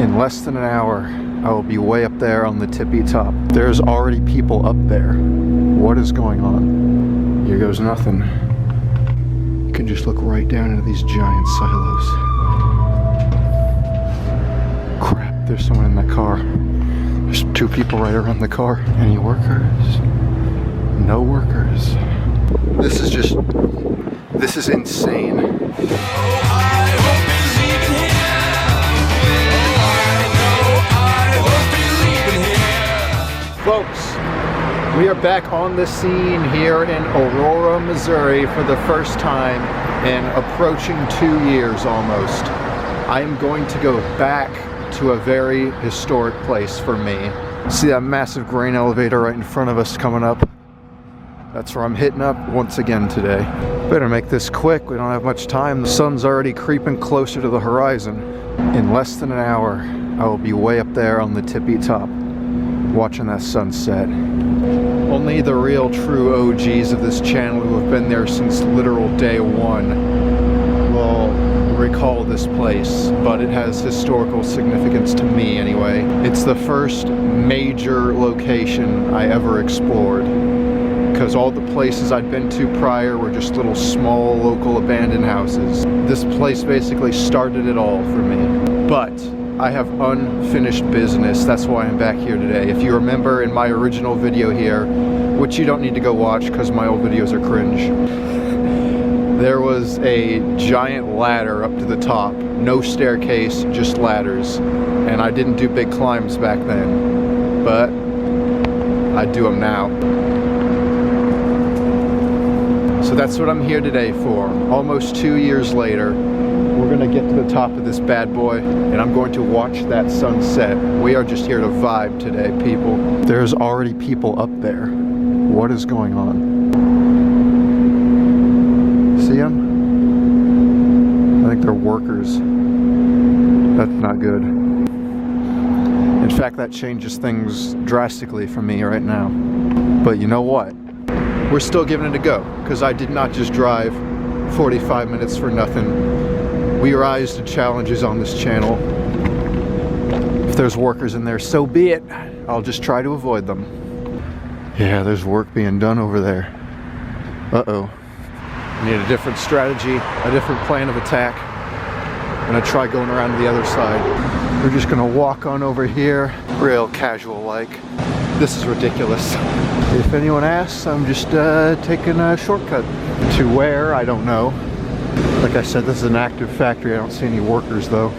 In less than an hour, I will be way up there on the tippy top. There's already people up there. What is going on? Here goes nothing. You can just look right down into these giant silos. Crap, there's someone in that car. There's 2 people right around the car. Any workers? No workers. This is insane. Folks, we are back on the scene here in Aurora, Missouri for the first time in approaching 2 years almost. I am going to go back to a very historic place for me. See that massive grain elevator right in front of us coming up? That's where I'm hitting up once again today. Better make this quick, we don't have much time. The sun's already creeping closer to the horizon. In less than an hour, I will be way up there on the tippy top, watching that sunset. Only the real true OGs of this channel who have been there since literal day one will recall this place, but it has historical significance to me anyway. It's the first major location I ever explored, because all the places I'd been to prior were just little small local abandoned houses. This place basically started it all for me. But I have unfinished business, that's why I'm back here today. If you remember in my original video here, which you don't need to go watch because my old videos are cringe, there was a giant ladder up to the top. No staircase, just ladders. And I didn't do big climbs back then, but I do them now. So that's what I'm here today for. Almost 2 years later, we're gonna get to the top of this bad boy, and I'm going to watch that sunset. We are just here to vibe today, people. There's already people up there. What is going on? See them? I think they're workers. That's not good. In fact, that changes things drastically for me right now. But you know what? We're still giving it a go, because I did not just drive 45 minutes for nothing. We rise to challenges on this channel. If there's workers in there, so be it. I'll just try to avoid them. Yeah, there's work being done over there. Uh-oh. I need a different strategy, a different plan of attack. I'm gonna try going around to the other side. We're just gonna walk on over here, real casual-like. This is ridiculous. If anyone asks, I'm just taking a shortcut. To where, I don't know. Like I said, this is an active factory. I don't see any workers though.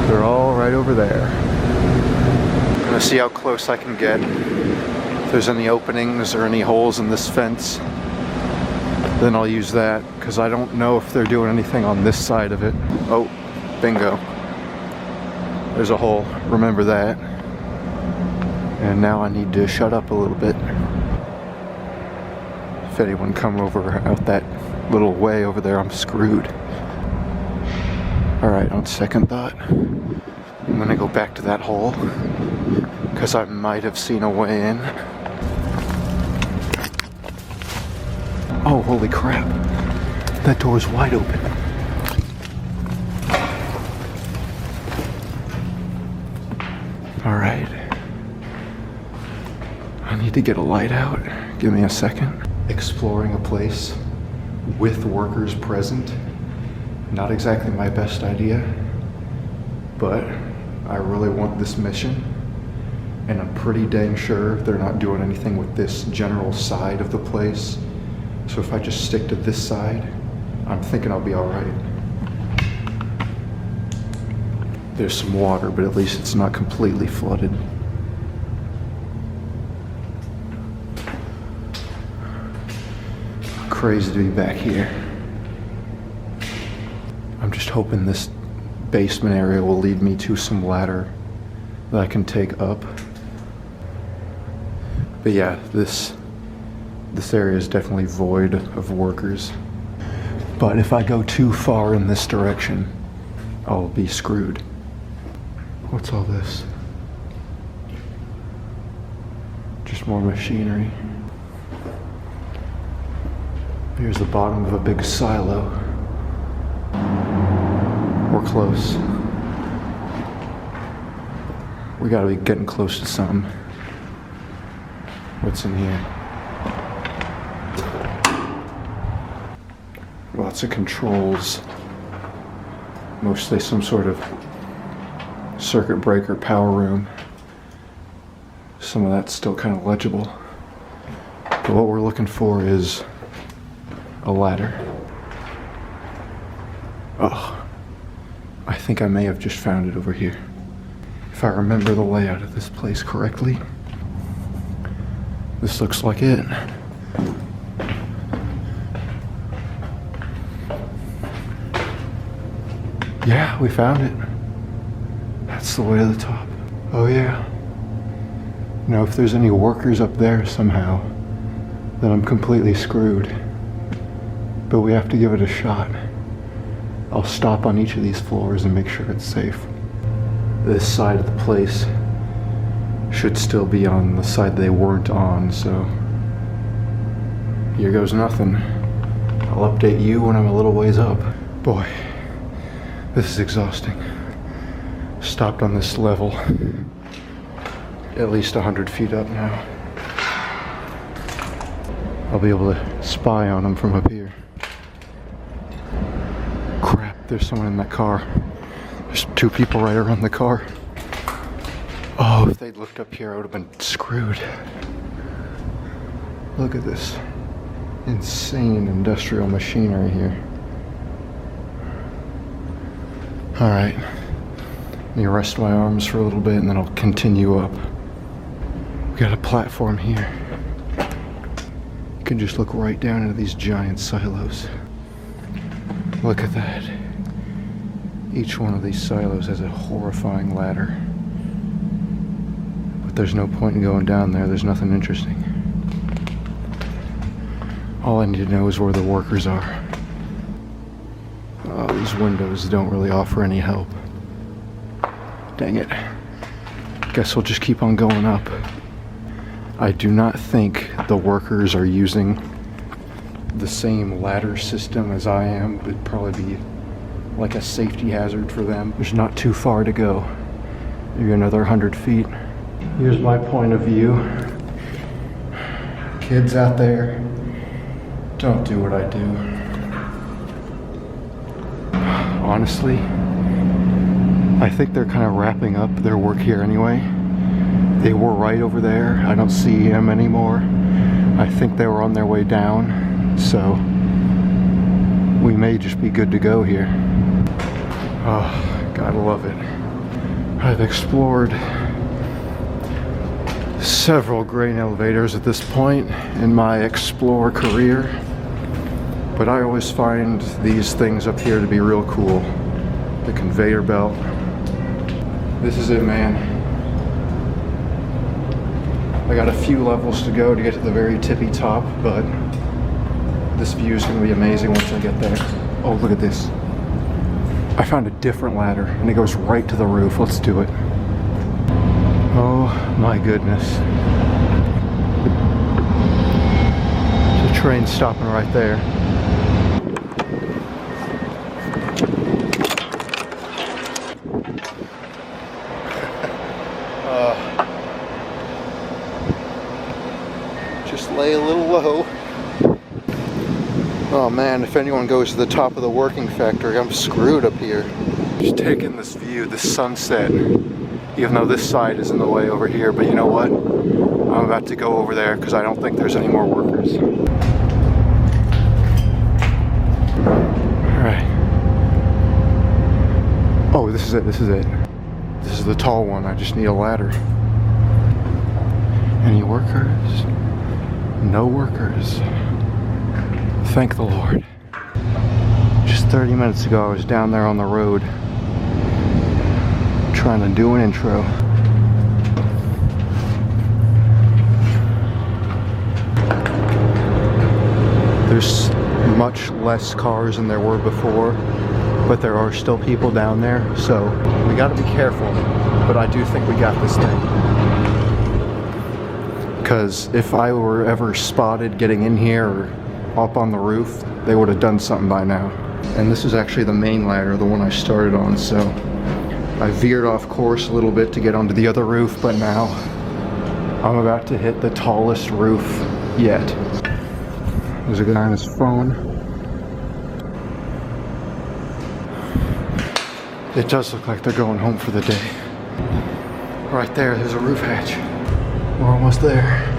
They're all right over there. I'm gonna see how close I can get. If there's any openings or any holes in this fence, then I'll use that, because I don't know if they're doing anything on this side of it. Oh, bingo. There's a hole, remember that. And now I need to shut up a little bit. If anyone come over out that little way over there, I'm screwed. Alright, on second thought, I'm gonna go back to that hole, because I might have seen a way in. Oh, holy crap. That door's wide open. Alright. I need to get a light out. Give me a second. Exploring a place with workers present. Not exactly my best idea, but I really want this mission, and I'm pretty dang sure they're not doing anything with this general side of the place. So if I just stick to this side, I'm thinking I'll be all right. There's some water, but at least it's not completely flooded. Crazy to be back here. I'm just hoping this basement area will lead me to some ladder that I can take up. But yeah, this area is definitely void of workers. But if I go too far in this direction, I'll be screwed. What's all this? Just more machinery. Here's the bottom of a big silo. We're close. We gotta be getting close to something. What's in here? Lots of controls. Mostly some sort of circuit breaker power room. Some of that's still kind of legible. But what we're looking for is a ladder. Oh, I think I may have just found it over here. If I remember the layout of this place correctly, this looks like it. Yeah, we found it. That's the way to the top. Oh yeah. Now if there's any workers up there somehow, then I'm completely screwed. But we have to give it a shot. I'll stop on each of these floors and make sure it's safe. This side of the place should still be on the side they weren't on, so here goes nothing. I'll update you when I'm a little ways up. Boy, this is exhausting. Stopped on this level, at least 100 feet up now. I'll be able to spy on them from up here. Crap, there's someone in that car. There's two people right around the car. Oh, if they'd looked up here, I would have been screwed. Look at this insane industrial machinery here. All right, let me rest my arms for a little bit and then I'll continue up. We got a platform here. You can just look right down into these giant silos. Look at that. Each one of these silos has a horrifying ladder. But there's no point in going down there. There's nothing interesting. All I need to know is where the workers are. Oh, these windows don't really offer any help. Dang it. Guess we'll just keep on going up. I do not think the workers are using the same ladder system as I am. It'd probably be like a safety hazard for them. There's not too far to go. Maybe another 100 feet. Here's my point of view. Kids out there, don't do what I do. Honestly, I think they're kind of wrapping up their work here anyway. They were right over there. I don't see them anymore. I think they were on their way down, so we may just be good to go here. Oh, gotta love it. I've explored several grain elevators at this point in my explore career, but I always find these things up here to be real cool. The conveyor belt. This is it, man. I got a few levels to go to get to the very tippy top, but this view is going to be amazing once I get there. Oh, look at this. I found a different ladder, and it goes right to the roof. Let's do it. Oh, my goodness. The train's stopping right there. Just lay a little low. Oh man, if anyone goes to the top of the working factory, I'm screwed up here. Just taking this view, this sunset, even though this side is in the way over here, but you know what? I'm about to go over there because I don't think there's any more workers. Alright. Oh, this is it, this is it. This is the tall one, I just need a ladder. Any workers? No workers. Thank the Lord. Just 30 minutes ago I was down there on the road trying to do an intro. There's much less cars than there were before, but there are still people down there, so we gotta be careful, but I do think we got this thing. Because if I were ever spotted getting in here or up on the roof, they would have done something by now. And this is actually the main ladder, the one I started on, so I veered off course a little bit to get onto the other roof, but now I'm about to hit the tallest roof yet. There's a guy on his phone. It does look like they're going home for the day. Right there's a roof hatch. We're almost there.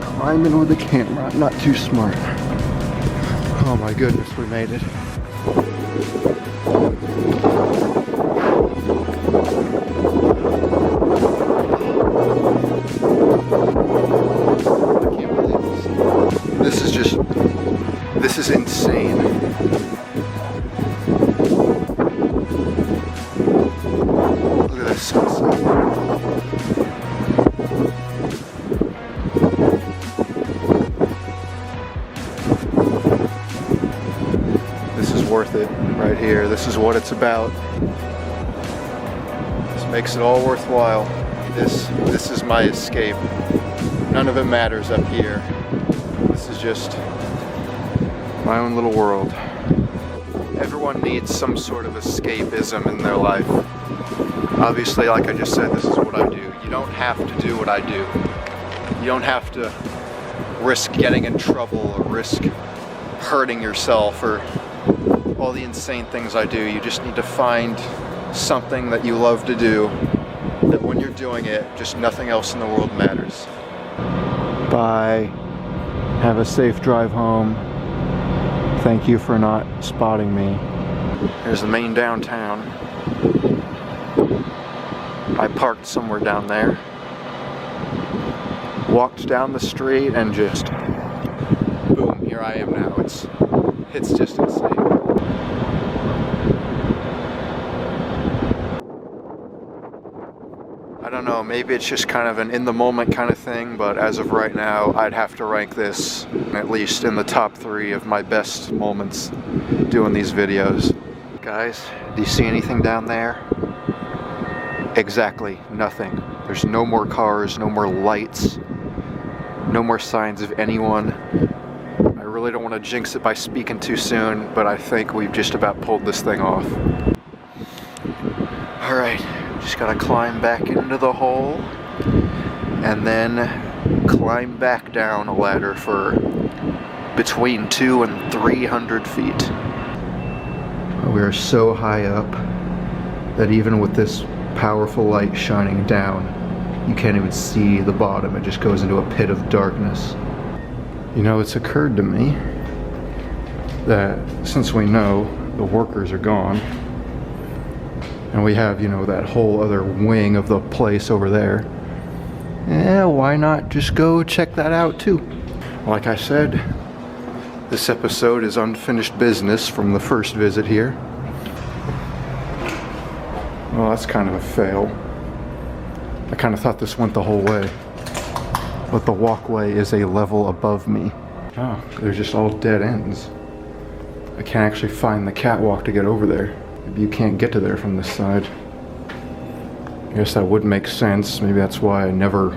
Climbing with the camera, not too smart. Oh my goodness, we made it. I can't believe this. This is insane. Look at that sunset. Worth it right here. This is what it's about. This makes it all worthwhile. This is my escape. None of it matters up here. This is just my own little world. Everyone needs some sort of escapism in their life. Obviously, like I just said, this is what I do. You don't have to do what I do. You don't have to risk getting in trouble or risk hurting yourself or all the insane things I do. You just need to find something that you love to do, that when you're doing it, just nothing else in the world matters. Bye. Have a safe drive home. Thank you for not spotting me. Here's the main downtown. I parked somewhere down there. Walked down the street and just boom, here I am now. It's just insane. I don't know, maybe it's just kind of an in-the-moment kind of thing, but as of right now, I'd have to rank this at least in the top 3 of my best moments doing these videos. Guys, do you see anything down there? Exactly nothing. There's no more cars, no more lights, no more signs of anyone. I really don't want to jinx it by speaking too soon, but I think we've just about pulled this thing off. Alright, just gotta climb back into the hole and then climb back down a ladder for between 200 and 300 feet. We are so high up that even with this powerful light shining down, you can't even see the bottom. It just goes into a pit of darkness. You know, it's occurred to me that since we know the workers are gone, and we have, you know, that whole other wing of the place over there, yeah, why not just go check that out too? Like I said, this episode is unfinished business from the first visit here. Well, that's kind of a fail. I kind of thought this went the whole way, but the walkway is a level above me. Oh, they're just all dead ends. I can't actually find the catwalk to get over there. Maybe you can't get to there from this side. I guess that would make sense. Maybe that's why I never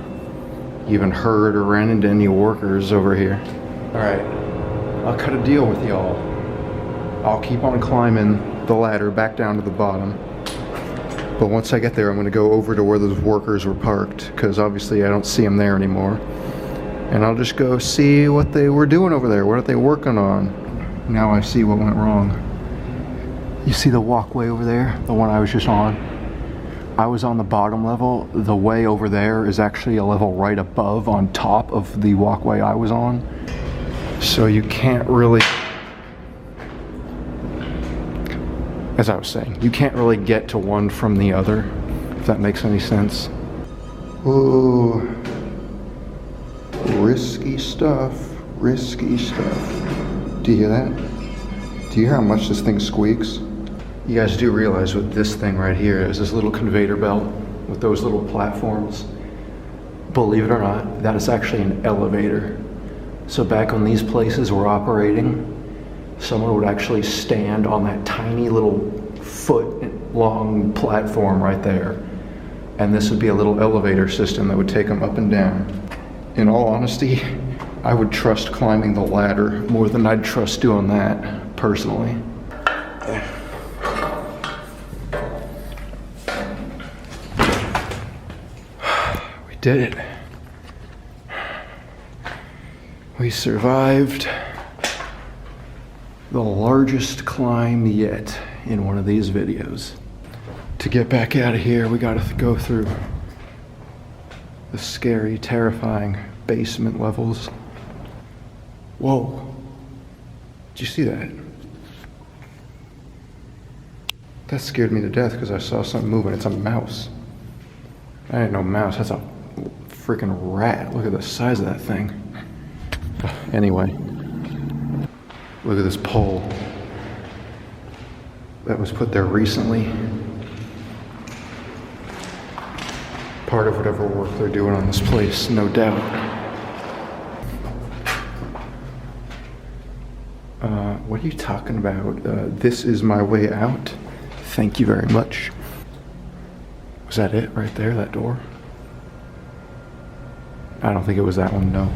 even heard or ran into any workers over here. Alright, I'll cut a deal with y'all. I'll keep on climbing the ladder back down to the bottom. But once I get there, I'm going to go over to where those workers were parked, because obviously I don't see them there anymore. And I'll just go see what they were doing over there. What are they working on? Now I see what went wrong. You see the walkway over there? The one I was just on? I was on the bottom level. The way over there is actually a level right above, on top of the walkway I was on. So you can't really, as I was saying, you can't really get to one from the other, if that makes any sense. Ooh, risky stuff, risky stuff. Do you hear that? Do you hear how much this thing squeaks? You guys do realize what this thing right here is, this little conveyor belt with those little platforms. Believe it or not, that is actually an elevator. So back when these places were operating, someone would actually stand on that tiny little foot-long platform right there. And this would be a little elevator system that would take them up and down. In all honesty, I would trust climbing the ladder more than I'd trust doing that, personally. did it. We survived the largest climb yet in one of these videos. To get back out of here, we gotta go through the scary, terrifying basement levels. Whoa. Did you see that? That scared me to death because I saw something moving. It's a mouse. I ain't no mouse, that's a freaking rat. Look at the size of that thing. Anyway, look at this pole that was put there recently. Part of whatever work they're doing on this place, no doubt. What are you talking about? This is my way out. Thank you very much. Was that it right there, that door? I don't think it was that one, no.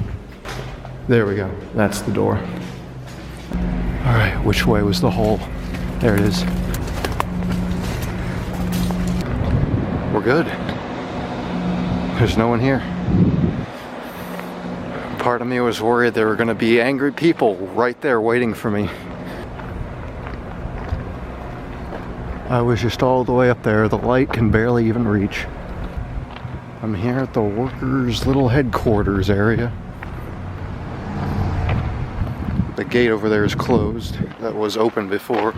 There we go, that's the door. All right, which way was the hole? There it is. We're good. There's no one here. Part of me was worried there were gonna be angry people right there waiting for me. I was just all the way up there. The light can barely even reach. I'm here at the workers' little headquarters area. The gate over there is closed. That was open before.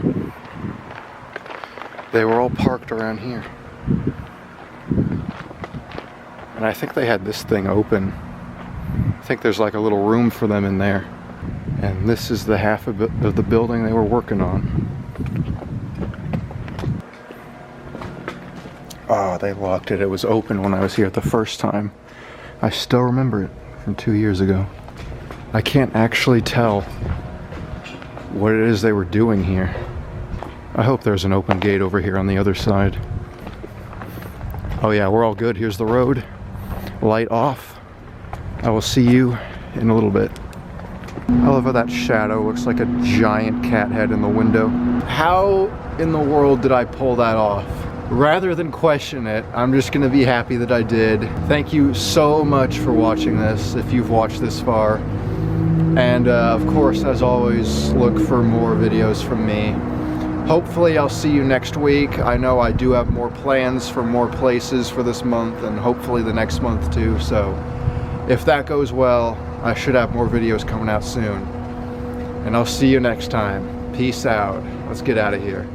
They were all parked around here. And I think they had this thing open. I think there's like a little room for them in there. And this is the half of the building they were working on. Oh, they locked it. It was open when I was here the first time. I still remember it from 2 years ago. I can't actually tell what it is they were doing here. I hope there's an open gate over here on the other side. Oh yeah, we're all good. Here's the road. Light off. I will see you in a little bit. I love how that shadow looks like a giant cat head in the window. How in the world did I pull that off? Rather than question it, I'm just gonna be happy that I did. Thank you so much for watching this, if you've watched this far. And of course, as always, look for more videos from me. Hopefully I'll see you next week. I know I do have more plans for more places for this month and hopefully the next month too. So if that goes well, I should have more videos coming out soon. And I'll see you next time. Peace out. Let's get out of here.